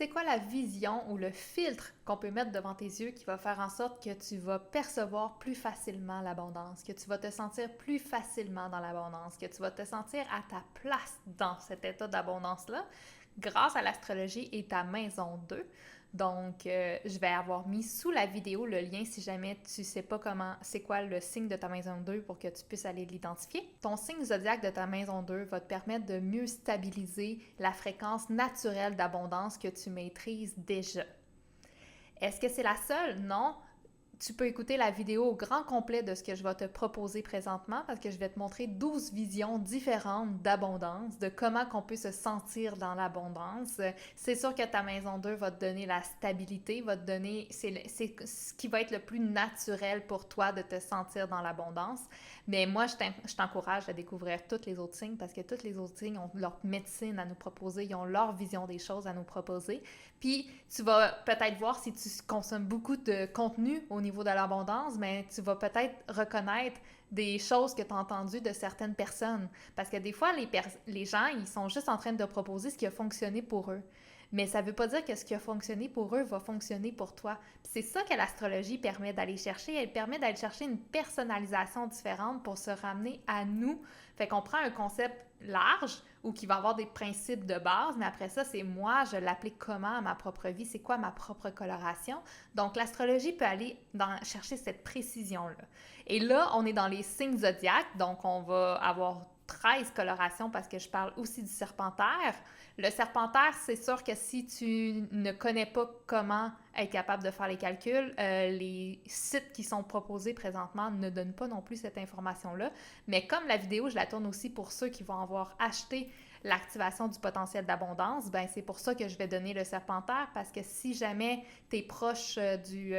c'est quoi la vision ou le filtre qu'on peut mettre devant tes yeux qui va faire en sorte que tu vas percevoir plus facilement l'abondance, que tu vas te sentir plus facilement dans l'abondance, que tu vas te sentir à ta place dans cet état d'abondance-là grâce à l'astrologie et ta maison 2. Donc, je vais avoir mis sous la vidéo le lien si jamais tu ne sais pas comment, c'est quoi le signe de ta maison 2 pour que tu puisses aller l'identifier. Ton signe zodiaque de ta maison 2 va te permettre de mieux stabiliser la fréquence naturelle d'abondance que tu maîtrises déjà. Est-ce que c'est la seule? Non. Tu peux écouter la vidéo au grand complet de ce que je vais te proposer présentement parce que je vais te montrer 12 visions différentes d'abondance, de comment qu'on peut se sentir dans l'abondance. C'est sûr que ta maison 2 va te donner la stabilité, va te donner, c'est ce qui va être le plus naturel pour toi de te sentir dans l'abondance. Mais moi, je t'encourage à découvrir tous les autres signes parce que tous les autres signes ont leur médecine à nous proposer, ils ont leur vision des choses à nous proposer. Puis, tu vas peut-être voir si tu consommes beaucoup de contenu au niveau de l'abondance, mais tu vas peut-être reconnaître des choses que tu as entendues de certaines personnes. Parce que des fois, les gens, ils sont juste en train de proposer ce qui a fonctionné pour eux. Mais ça ne veut pas dire que ce qui a fonctionné pour eux va fonctionner pour toi. C'est ça que l'astrologie permet d'aller chercher. Elle permet d'aller chercher une personnalisation différente pour se ramener à nous. Fait qu'on prend un concept large ou qui va avoir des principes de base, mais après ça, c'est moi, je l'applique comment à ma propre vie, c'est quoi ma propre coloration. Donc, l'astrologie peut aller chercher cette précision-là. Et là, on est dans les signes zodiaques, donc on va avoir 13 colorations parce que je parle aussi du serpentaire. Le serpentaire, c'est sûr que si tu ne connais pas comment être capable de faire les calculs, les sites qui sont proposés présentement ne donnent pas non plus cette information-là. Mais comme la vidéo, je la tourne aussi pour ceux qui vont avoir acheté l'activation du potentiel d'abondance, ben c'est pour ça que je vais donner le serpentaire parce que si jamais tu es proche du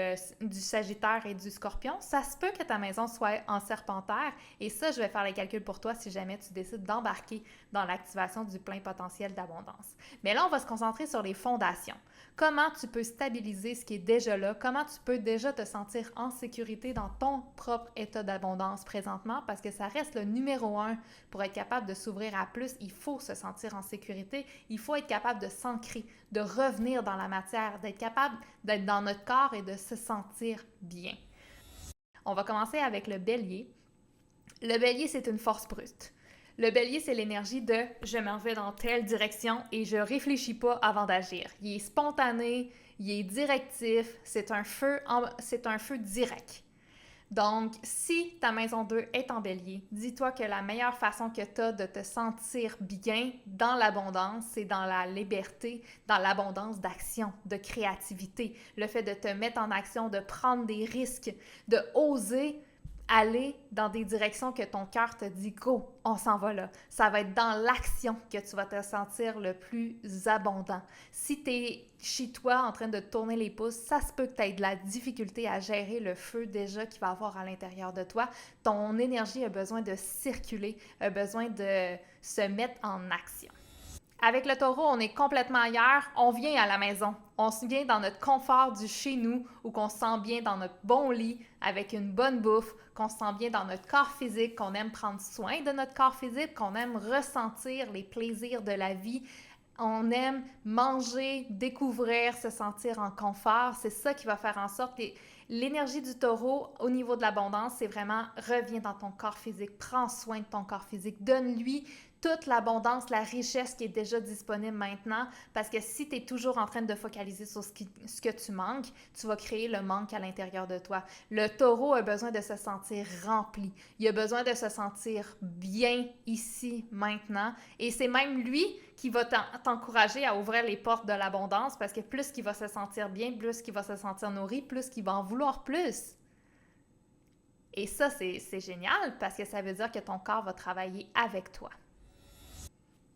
Sagittaire et du Scorpion, ça se peut que ta maison soit en serpentaire et ça, je vais faire les calculs pour toi si jamais tu décides d'embarquer dans l'activation du plein potentiel d'abondance. Mais là, on va se concentrer sur les fondations. Comment tu peux stabiliser ce qui est déjà là, comment tu peux déjà te sentir en sécurité dans ton propre état d'abondance présentement parce que ça reste le numéro 1 pour être capable de s'ouvrir à plus, il faut se sentir en sécurité, il faut être capable de s'ancrer, de revenir dans la matière, d'être capable d'être dans notre corps et de se sentir bien. On va commencer avec le bélier. Le bélier, c'est une force brute. Le bélier, c'est l'énergie de « je m'en vais dans telle direction et je réfléchis pas avant d'agir ». Il est spontané, il est directif, c'est un feu direct. Donc, si ta maison 2 est en bélier, dis-toi que la meilleure façon que tu as de te sentir bien dans l'abondance, c'est dans la liberté, dans l'abondance d'action, de créativité, le fait de te mettre en action, de prendre des risques, de oser aller dans des directions que ton cœur te dit « Go, on s'en va là ». Ça va être dans l'action que tu vas te sentir le plus abondant. Si tu es chez toi en train de tourner les pouces, ça se peut que tu aies de la difficulté à gérer le feu déjà qu'il va y avoir à l'intérieur de toi. Ton énergie a besoin de circuler, a besoin de se mettre en action. Avec le taureau, on est complètement ailleurs, on vient à la maison. On se vient dans notre confort du chez nous, où qu'on se sent bien dans notre bon lit, avec une bonne bouffe, qu'on se sent bien dans notre corps physique, qu'on aime prendre soin de notre corps physique, qu'on aime ressentir les plaisirs de la vie. On aime manger, découvrir, se sentir en confort. C'est ça qui va faire en sorte que l'énergie du taureau au niveau de l'abondance, c'est vraiment reviens dans ton corps physique, prends soin de ton corps physique, donne-lui toute l'abondance, la richesse qui est déjà disponible maintenant, parce que si tu es toujours en train de focaliser sur ce que tu manques, tu vas créer le manque à l'intérieur de toi. Le taureau a besoin de se sentir rempli, il a besoin de se sentir bien ici, maintenant, et c'est même lui qui va t'encourager à ouvrir les portes de l'abondance, parce que plus qu'il va se sentir bien, plus qu'il va se sentir nourri, plus qu'il va en vouloir plus. Et ça, c'est génial, parce que ça veut dire que ton corps va travailler avec toi.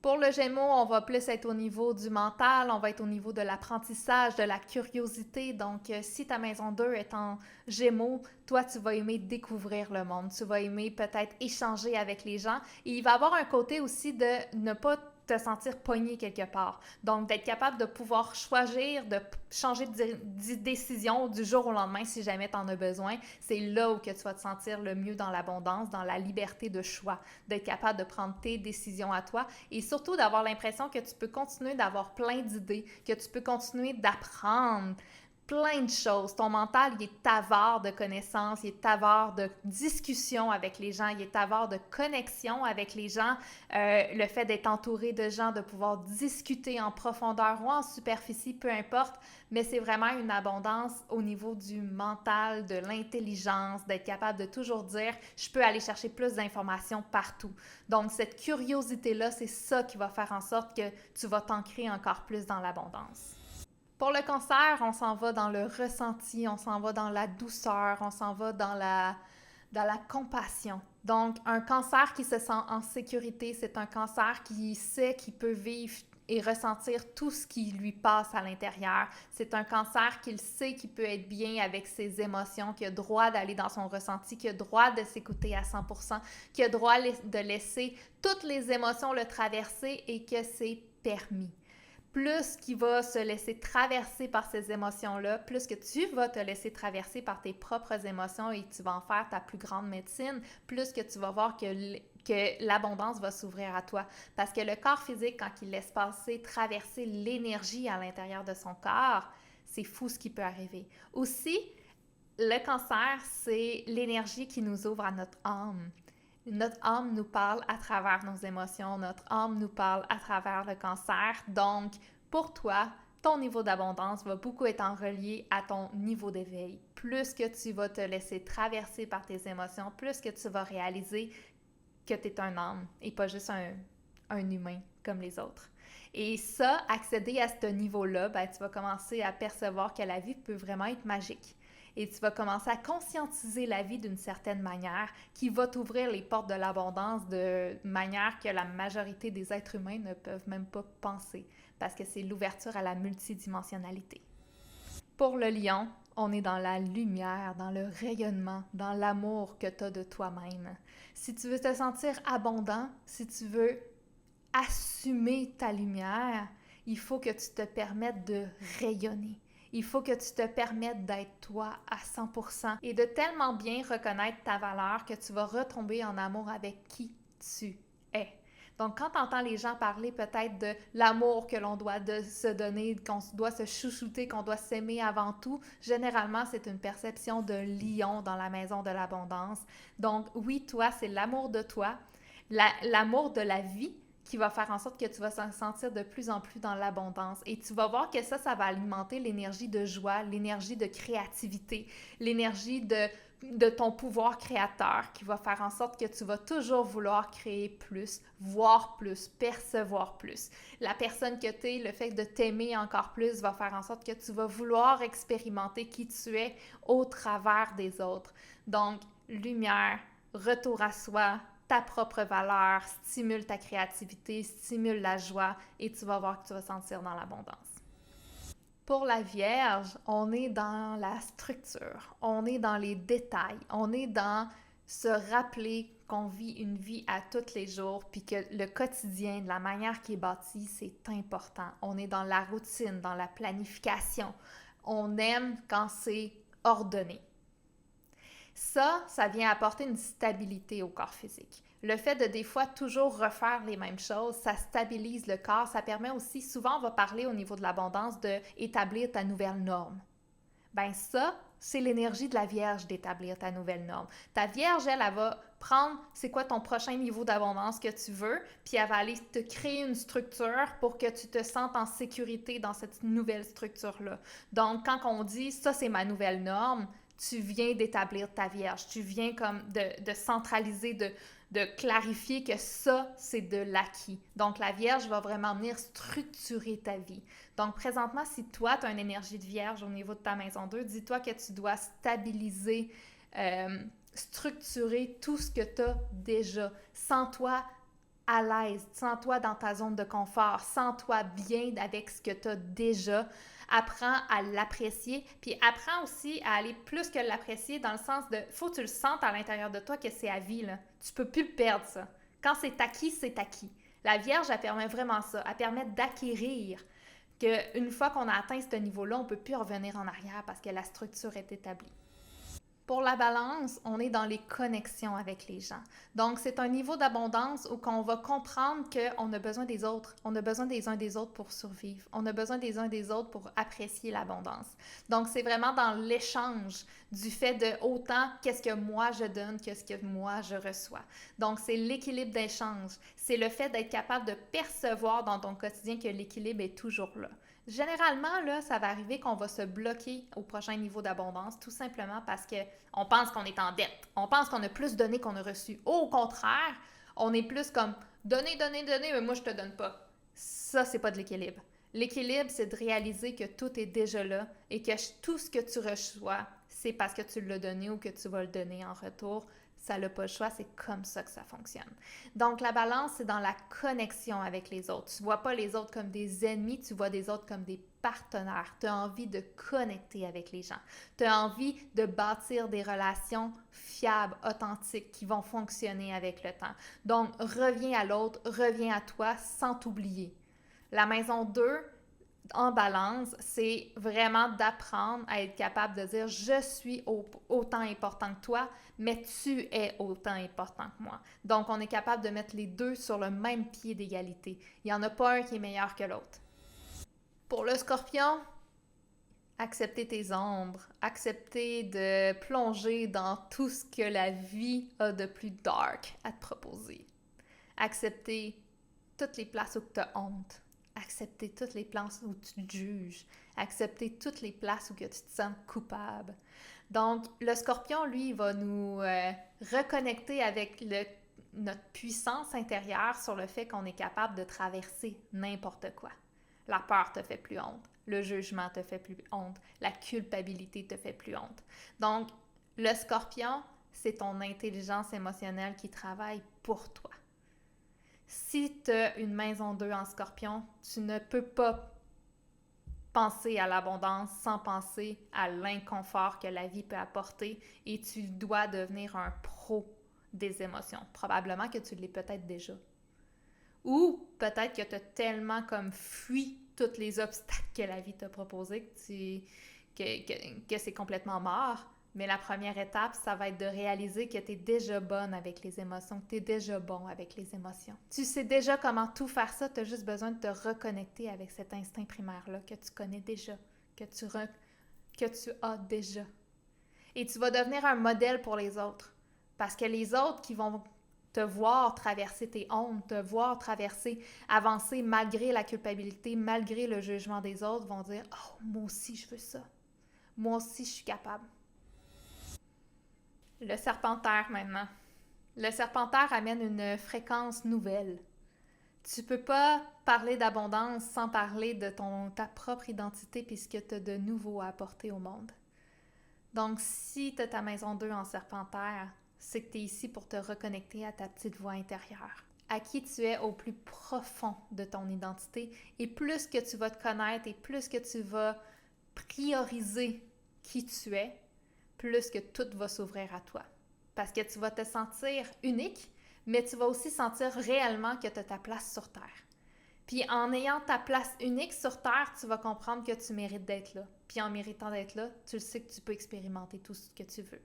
Pour le Gémeaux, on va plus être au niveau du mental, on va être au niveau de l'apprentissage, de la curiosité. Donc, si ta maison 2 est en Gémeaux, toi, tu vas aimer découvrir le monde. Tu vas aimer peut-être échanger avec les gens. Et il va y avoir un côté aussi de ne pas te sentir pogné quelque part. Donc, d'être capable de pouvoir choisir, de changer de décision du jour au lendemain si jamais tu en as besoin, c'est là où que tu vas te sentir le mieux dans l'abondance, dans la liberté de choix, d'être capable de prendre tes décisions à toi et surtout d'avoir l'impression que tu peux continuer d'avoir plein d'idées, que tu peux continuer d'apprendre plein de choses. Ton mental, il est avare de connaissances, il est avare de discussions avec les gens, il est avare de connexion avec les gens. Le fait d'être entouré de gens, de pouvoir discuter en profondeur ou en superficie, peu importe, mais c'est vraiment une abondance au niveau du mental, de l'intelligence, d'être capable de toujours dire « je peux aller chercher plus d'informations partout ». Donc, cette curiosité-là, c'est ça qui va faire en sorte que tu vas t'ancrer encore plus dans l'abondance. Pour le cancer, on s'en va dans le ressenti, on s'en va dans la douceur, on s'en va dans la compassion. Donc, un cancer qui se sent en sécurité, c'est un cancer qui sait qu'il peut vivre et ressentir tout ce qui lui passe à l'intérieur. C'est un cancer qu'il sait qu'il peut être bien avec ses émotions, qui a droit d'aller dans son ressenti, qui a droit de s'écouter à 100%, qui a droit de laisser toutes les émotions le traverser et que c'est permis. Plus qu'il va se laisser traverser par ces émotions-là, plus que tu vas te laisser traverser par tes propres émotions et tu vas en faire ta plus grande médecine, plus que tu vas voir que l'abondance va s'ouvrir à toi. Parce que le corps physique, quand il laisse passer, traverser l'énergie à l'intérieur de son corps, c'est fou ce qui peut arriver. Aussi, le cancer, c'est l'énergie qui nous ouvre à notre âme. Notre âme nous parle à travers nos émotions, notre âme nous parle à travers le cancer. Donc, pour toi, ton niveau d'abondance va beaucoup être en relié à ton niveau d'éveil. Plus que tu vas te laisser traverser par tes émotions, plus que tu vas réaliser que tu es un âme et pas juste un humain comme les autres. Et ça, accéder à ce niveau-là, ben, tu vas commencer à percevoir que la vie peut vraiment être magique. Et tu vas commencer à conscientiser la vie d'une certaine manière qui va t'ouvrir les portes de l'abondance de manière que la majorité des êtres humains ne peuvent même pas penser parce que c'est l'ouverture à la multidimensionnalité. Pour le lion, on est dans la lumière, dans le rayonnement, dans l'amour que tu as de toi-même. Si tu veux te sentir abondant, si tu veux assumer ta lumière, il faut que tu te permettes de rayonner. Il faut que tu te permettes d'être toi à 100% et de tellement bien reconnaître ta valeur que tu vas retomber en amour avec qui tu es. Donc, quand tu entends les gens parler peut-être de l'amour que l'on doit se donner, qu'on doit se chouchouter, qu'on doit s'aimer avant tout, généralement, c'est une perception de lion dans la maison de l'abondance. Donc, oui, toi, c'est l'amour de toi, l'amour de la vie, qui va faire en sorte que tu vas te sentir de plus en plus dans l'abondance. Et tu vas voir que ça va alimenter l'énergie de joie, l'énergie de créativité, l'énergie de ton pouvoir créateur qui va faire en sorte que tu vas toujours vouloir créer plus, voir plus, percevoir plus. La personne que tu es, le fait de t'aimer encore plus va faire en sorte que tu vas vouloir expérimenter qui tu es au travers des autres. Donc, lumière, retour à soi, ta propre valeur, stimule ta créativité, stimule la joie et tu vas voir que tu vas sentir dans l'abondance. Pour la Vierge, on est dans la structure, on est dans les détails, on est dans se rappeler qu'on vit une vie à tous les jours puis que le quotidien, de la manière qui est bâti, c'est important. On est dans la routine, dans la planification. On aime quand c'est ordonné. Ça vient apporter une stabilité au corps physique. Le fait de des fois toujours refaire les mêmes choses, ça stabilise le corps. Ça permet aussi, souvent on va parler au niveau de l'abondance d'établir ta nouvelle norme. Ben ça, c'est l'énergie de la Vierge d'établir ta nouvelle norme. Ta Vierge, elle va prendre c'est quoi ton prochain niveau d'abondance que tu veux, puis elle va aller te créer une structure pour que tu te sentes en sécurité dans cette nouvelle structure-là. Donc, quand on dit ça, c'est ma nouvelle norme, tu viens d'établir ta Vierge, tu viens comme de centraliser, de clarifier que ça, c'est de l'acquis. Donc, la Vierge va vraiment venir structurer ta vie. Donc, présentement, si toi, tu as une énergie de Vierge au niveau de ta maison 2, dis-toi que tu dois stabiliser, structurer tout ce que tu as déjà. Sens-toi à l'aise, sens-toi dans ta zone de confort, sens-toi bien avec ce que tu as déjà. Apprends à l'apprécier, puis apprends aussi à aller plus que l'apprécier dans le sens de, faut que tu le sentes à l'intérieur de toi que c'est à vie, là. Tu peux plus le perdre, ça. Quand c'est acquis, c'est acquis. La Vierge, elle permet vraiment ça. Elle permet d'acquérir qu'une fois qu'on a atteint ce niveau-là, on ne peut plus revenir en arrière parce que la structure est établie. Pour la balance, on est dans les connexions avec les gens. Donc, c'est un niveau d'abondance où on va comprendre qu'on a besoin des autres. On a besoin des uns des autres pour survivre. On a besoin des uns des autres pour apprécier l'abondance. Donc, c'est vraiment dans l'échange du fait de autant qu'est-ce que moi je donne que ce que moi je reçois. Donc, c'est l'équilibre d'échange. C'est le fait d'être capable de percevoir dans ton quotidien que l'équilibre est toujours là. Généralement, là, ça va arriver qu'on va se bloquer au prochain niveau d'abondance, tout simplement parce qu'on pense qu'on est en dette. On pense qu'on a plus donné qu'on a reçu. Au contraire, on est plus comme donner, donner, donner, mais moi, je te donne pas. Ça, c'est pas de l'équilibre. L'équilibre, c'est de réaliser que tout est déjà là et que tout ce que tu reçois, c'est parce que tu l'as donné ou que tu vas le donner en retour. Ça n'a pas le choix, c'est comme ça que ça fonctionne. Donc, la balance, c'est dans la connexion avec les autres. Tu ne vois pas les autres comme des ennemis, tu vois les autres comme des partenaires. Tu as envie de connecter avec les gens. Tu as envie de bâtir des relations fiables, authentiques, qui vont fonctionner avec le temps. Donc, reviens à l'autre, reviens à toi sans t'oublier. La maison 2, en balance, c'est vraiment d'apprendre à être capable de dire « je suis autant important que toi, mais tu es autant important que moi ». Donc, on est capable de mettre les deux sur le même pied d'égalité. Il n'y en a pas un qui est meilleur que l'autre. Pour le Scorpion, accepter tes ombres, accepter de plonger dans tout ce que la vie a de plus dark à te proposer. Accepter toutes les places où tu as honte. Accepter toutes les places où tu te juges, accepter toutes les places où que tu te sens coupable. Donc, le Scorpion, lui, il va nous reconnecter avec notre puissance intérieure sur le fait qu'on est capable de traverser n'importe quoi. La peur te fait plus honte, le jugement te fait plus honte, la culpabilité te fait plus honte. Donc, le Scorpion, c'est ton intelligence émotionnelle qui travaille pour toi. Si tu as une maison 2 en Scorpion, tu ne peux pas penser à l'abondance sans penser à l'inconfort que la vie peut apporter et tu dois devenir un pro des émotions. Probablement que tu l'es peut-être déjà. Ou peut-être que tu as tellement comme fui tous les obstacles que la vie t'a proposés que c'est complètement mort. Mais la première étape, ça va être de réaliser que tu es déjà bonne avec les émotions, que tu es déjà bon avec les émotions. Tu sais déjà comment tout faire ça, tu as juste besoin de te reconnecter avec cet instinct primaire-là que tu connais déjà, que tu as déjà. Et tu vas devenir un modèle pour les autres. Parce que les autres qui vont te voir traverser tes hontes, te voir avancer malgré la culpabilité, malgré le jugement des autres, vont dire « Oh, moi aussi je veux ça. Moi aussi je suis capable. » Le Serpentaire maintenant. Le Serpentaire amène une fréquence nouvelle. Tu peux pas parler d'abondance sans parler de ta propre identité et ce que tu as de nouveau à apporter au monde. Donc, si tu as ta maison 2 en Serpentaire, c'est que tu es ici pour te reconnecter à ta petite voix intérieure, à qui tu es au plus profond de ton identité. Et plus que tu vas te connaître et plus que tu vas prioriser qui tu es, plus que tout va s'ouvrir à toi. Parce que tu vas te sentir unique, mais tu vas aussi sentir réellement que tu as ta place sur Terre. Puis en ayant ta place unique sur Terre, tu vas comprendre que tu mérites d'être là. Puis en méritant d'être là, tu le sais que tu peux expérimenter tout ce que tu veux.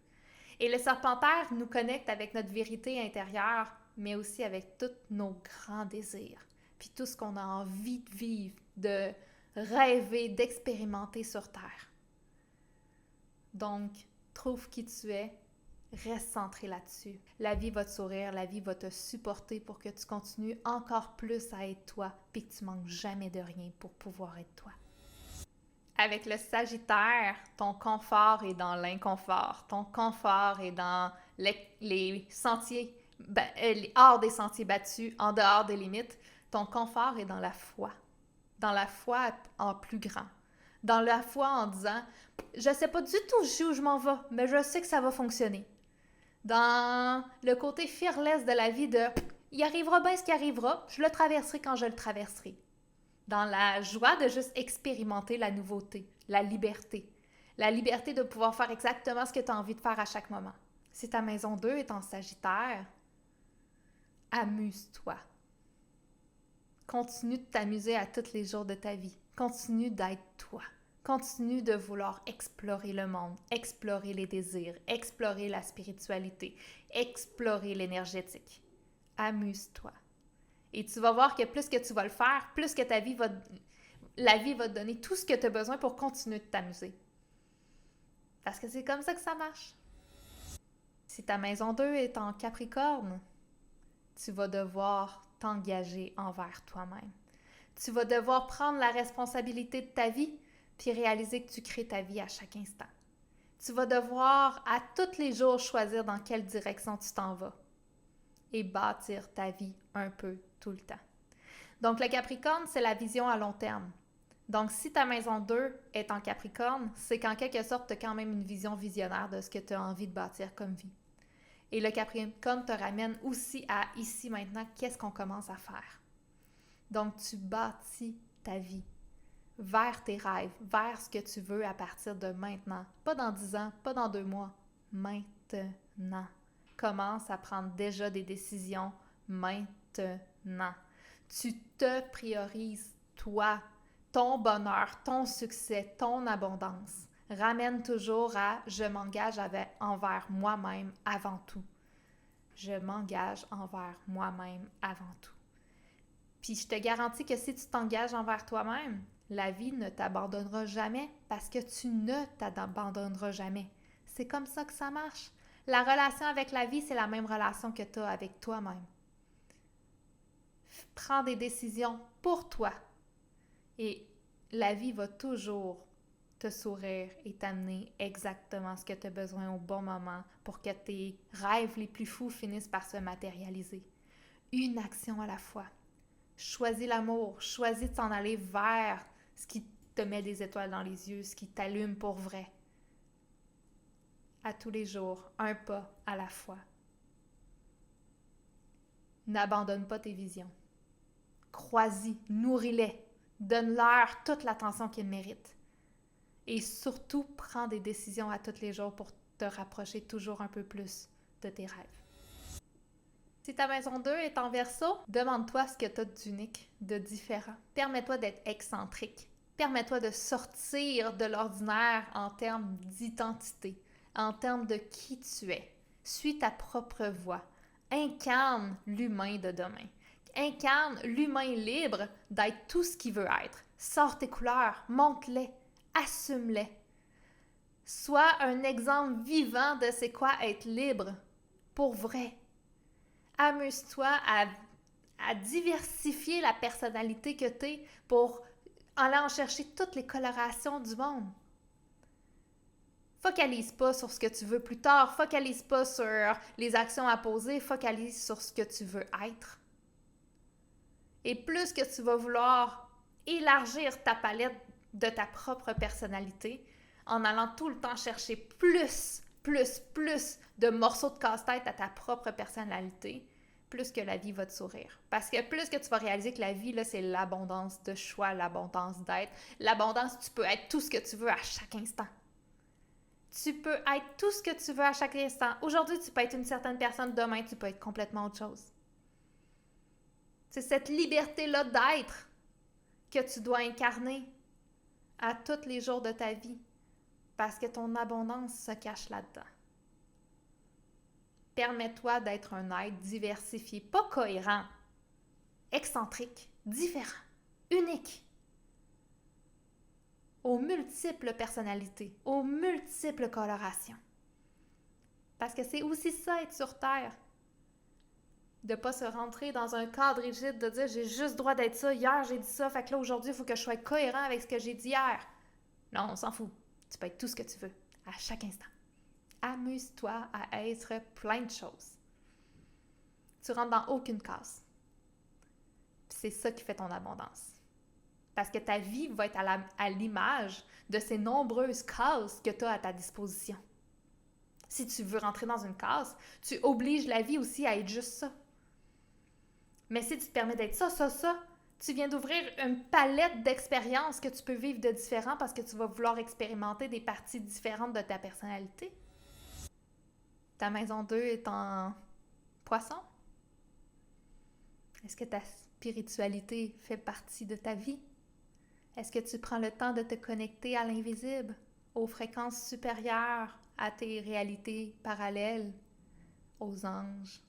Et le Serpentaire nous connecte avec notre vérité intérieure, mais aussi avec tous nos grands désirs. Puis tout ce qu'on a envie de vivre, de rêver, d'expérimenter sur Terre. Donc, trouve qui tu es, reste centré là-dessus. La vie va te sourire, la vie va te supporter pour que tu continues encore plus à être toi, puis que tu manques jamais de rien pour pouvoir être toi. Avec le Sagittaire, ton confort est dans l'inconfort. Ton confort est dans les sentiers, hors des sentiers battus, en dehors des limites. Ton confort est dans la foi en plus grand. Dans la foi en disant « Je ne sais pas du tout où je m'en vais, mais je sais que ça va fonctionner. » Dans le côté fearless de la vie de « Il arrivera bien ce qui arrivera, je le traverserai quand je le traverserai. » Dans la joie de juste expérimenter la nouveauté, la liberté. La liberté de pouvoir faire exactement ce que tu as envie de faire à chaque moment. Si ta maison 2 est en Sagittaire, amuse-toi. Continue de t'amuser à tous les jours de ta vie. Continue d'être toi. Continue de vouloir explorer le monde, explorer les désirs, explorer la spiritualité, explorer l'énergétique. Amuse-toi. Et tu vas voir que plus que tu vas le faire, plus que la vie va te donner tout ce que tu as besoin pour continuer de t'amuser. Parce que c'est comme ça que ça marche. Si ta maison 2 est en Capricorne, tu vas devoir t'engager envers toi-même. Tu vas devoir prendre la responsabilité de ta vie puis réaliser que tu crées ta vie à chaque instant. Tu vas devoir à tous les jours choisir dans quelle direction tu t'en vas et bâtir ta vie un peu tout le temps. Donc le Capricorne, c'est la vision à long terme. Donc si ta maison 2 est en Capricorne, c'est qu'en quelque sorte, tu as quand même une vision visionnaire de ce que tu as envie de bâtir comme vie. Et le Capricorne te ramène aussi à ici maintenant, qu'est-ce qu'on commence à faire. Donc tu bâtis ta vie vers tes rêves, vers ce que tu veux à partir de maintenant. Pas dans 10 ans, pas dans 2 mois, maintenant. Commence à prendre déjà des décisions maintenant. Tu te priorises, toi, ton bonheur, ton succès, ton abondance. Ramène toujours à « je m'engage envers moi-même avant tout ». Je m'engage envers moi-même avant tout. Puis je te garantis que si tu t'engages envers toi-même, la vie ne t'abandonnera jamais parce que tu ne t'abandonneras jamais. C'est comme ça que ça marche. La relation avec la vie, c'est la même relation que tu as avec toi-même. Prends des décisions pour toi. Et la vie va toujours te sourire et t'amener exactement ce que tu as besoin au bon moment pour que tes rêves les plus fous finissent par se matérialiser. Une action à la fois. Choisis l'amour, choisis de t'en aller vers ce qui te met des étoiles dans les yeux, ce qui t'allume pour vrai. À tous les jours, un pas à la fois. N'abandonne pas tes visions. Crois-y, nourris-les, donne-leur toute l'attention qu'ils méritent. Et surtout, prends des décisions à tous les jours pour te rapprocher toujours un peu plus de tes rêves. Si ta maison 2 est en Verseau, demande-toi ce que tu as d'unique, de différent. Permets-toi d'être excentrique. Permets-toi de sortir de l'ordinaire en termes d'identité, en termes de qui tu es. Suis ta propre voie. Incarne l'humain de demain. Incarne l'humain libre d'être tout ce qu'il veut être. Sors tes couleurs, montre-les, assume-les. Sois un exemple vivant de c'est quoi être libre, pour vrai. Amuse-toi à diversifier la personnalité que tu es pour aller en chercher toutes les colorations du monde. Focalise pas sur ce que tu veux plus tard, focalise pas sur les actions à poser, focalise sur ce que tu veux être. Et plus que tu vas vouloir élargir ta palette de ta propre personnalité, en allant tout le temps chercher plus de morceaux de casse-tête à ta propre personnalité, plus que la vie va te sourire. Parce que plus que tu vas réaliser que la vie, là, c'est l'abondance de choix, l'abondance d'être. L'abondance, tu peux être tout ce que tu veux à chaque instant. Tu peux être tout ce que tu veux à chaque instant. Aujourd'hui, tu peux être une certaine personne. Demain, tu peux être complètement autre chose. C'est cette liberté-là d'être que tu dois incarner à tous les jours de ta vie. Parce que ton abondance se cache là-dedans. Permets-toi d'être un être diversifié, pas cohérent, excentrique, différent, unique, aux multiples personnalités, aux multiples colorations. Parce que c'est aussi ça, être sur Terre. De ne pas se rentrer dans un cadre rigide, de dire « j'ai juste le droit d'être ça, hier j'ai dit ça, fait que là aujourd'hui il faut que je sois cohérent avec ce que j'ai dit hier. » Non, on s'en fout. Tu peux être tout ce que tu veux, à chaque instant. Amuse-toi à être plein de choses. Tu rentres dans aucune case. C'est ça qui fait ton abondance. Parce que ta vie va être à l'image de ces nombreuses cases que tu as à ta disposition. Si tu veux rentrer dans une case, tu obliges la vie aussi à être juste ça. Mais si tu te permets d'être ça, tu viens d'ouvrir une palette d'expériences que tu peux vivre de différents parce que tu vas vouloir expérimenter des parties différentes de ta personnalité. Ta maison 2 est en Poisson? Est-ce que ta spiritualité fait partie de ta vie? Est-ce que tu prends le temps de te connecter à l'invisible, aux fréquences supérieures, à tes réalités parallèles, aux anges,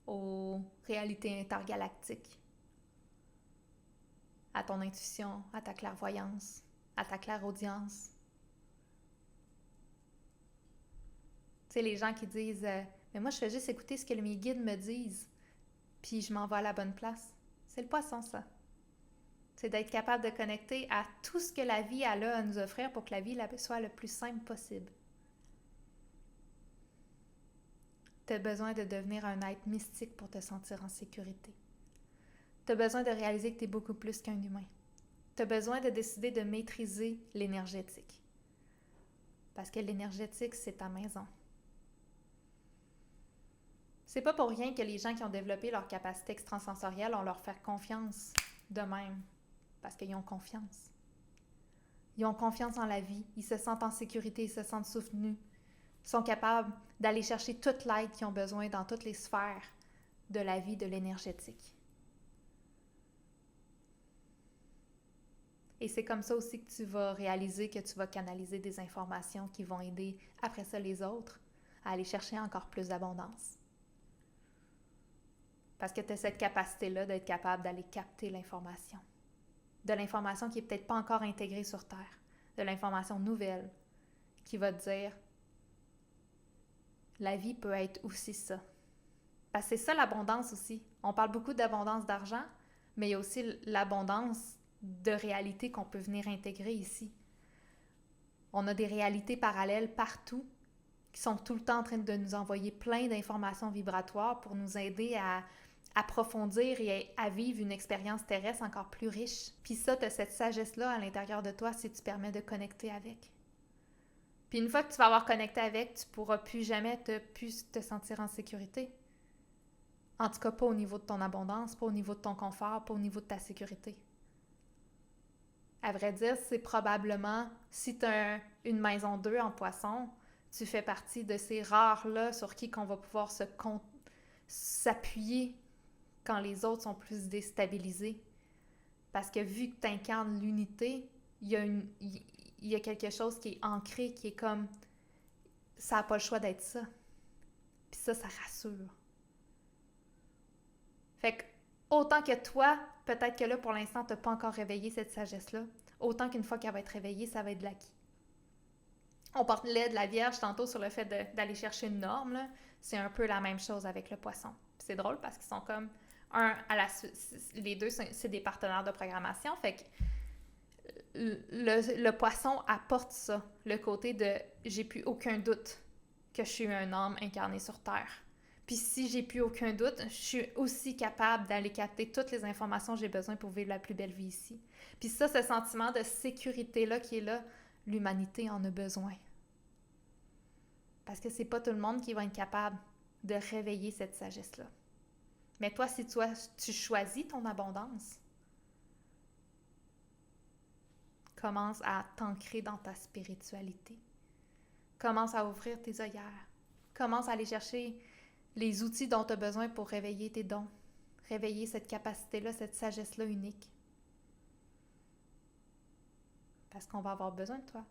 aux réalités intergalactiques, à ton intuition, à ta clairvoyance, à ta clairaudience? Tu sais, les gens qui disent mais moi, je fais juste écouter ce que mes guides me disent, puis je m'en vais à la bonne place. C'est le poisson, ça. C'est d'être capable de connecter à tout ce que la vie a là à nous offrir pour que la vie soit le plus simple possible. Tu as besoin de devenir un être mystique pour te sentir en sécurité. Tu as besoin de réaliser que tu es beaucoup plus qu'un humain. Tu as besoin de décider de maîtriser l'énergétique. Parce que l'énergétique, c'est ta maison. C'est pas pour rien que les gens qui ont développé leur capacité extrasensorielle, on leur fait confiance de même. Parce qu'ils ont confiance. Ils ont confiance en la vie. Ils se sentent en sécurité, ils se sentent soutenus. Ils sont capables d'aller chercher toute l'aide qu'ils ont besoin dans toutes les sphères de la vie, de l'énergétique. Et c'est comme ça aussi que tu vas réaliser que tu vas canaliser des informations qui vont aider après ça les autres à aller chercher encore plus d'abondance. Parce que tu as cette capacité-là d'être capable d'aller capter l'information. De l'information qui n'est peut-être pas encore intégrée sur Terre. De l'information nouvelle qui va te dire la vie peut être aussi ça. Parce que c'est ça l'abondance aussi. On parle beaucoup d'abondance d'argent, mais il y a aussi l'abondance de réalités qu'on peut venir intégrer ici. On a des réalités parallèles partout qui sont tout le temps en train de nous envoyer plein d'informations vibratoires pour nous aider à approfondir et à vivre une expérience terrestre encore plus riche. Puis ça, tu as cette sagesse-là à l'intérieur de toi si tu permets de connecter avec. Puis une fois que tu vas avoir connecté avec, tu ne pourras plus jamais te sentir en sécurité. En tout cas, pas au niveau de ton abondance, pas au niveau de ton confort, pas au niveau de ta sécurité. À vrai dire, c'est probablement, si tu as une maison 2 en poisson, tu fais partie de ces rares-là sur qui on va pouvoir s'appuyer quand les autres sont plus déstabilisés. Parce que vu que tu incarnes l'unité, il y a quelque chose qui est ancré, qui est comme, ça n'a pas le choix d'être ça. Puis ça rassure. Fait que, autant que toi, peut-être que là, pour l'instant, tu n'as pas encore réveillé cette sagesse-là, autant qu'une fois qu'elle va être réveillée, ça va être de l'acquis. On parlait de la Vierge tantôt sur le fait d'aller chercher une norme, là. C'est un peu la même chose avec le poisson. Puis c'est drôle parce qu'ils sont comme les deux, c'est des partenaires de programmation. Fait que le poisson apporte ça, le côté de j'ai plus aucun doute que je suis un homme incarné sur Terre. Puis si j'ai plus aucun doute, je suis aussi capable d'aller capter toutes les informations que j'ai besoin pour vivre la plus belle vie ici. Puis ça, ce sentiment de sécurité-là qui est là, l'humanité en a besoin. Parce que c'est pas tout le monde qui va être capable de réveiller cette sagesse-là. Mais toi, si tu choisis ton abondance, commence à t'ancrer dans ta spiritualité. Commence à ouvrir tes œillères. Commence à aller chercher les outils dont tu as besoin pour réveiller tes dons. Réveiller cette capacité-là, cette sagesse-là unique. Parce qu'on va avoir besoin de toi.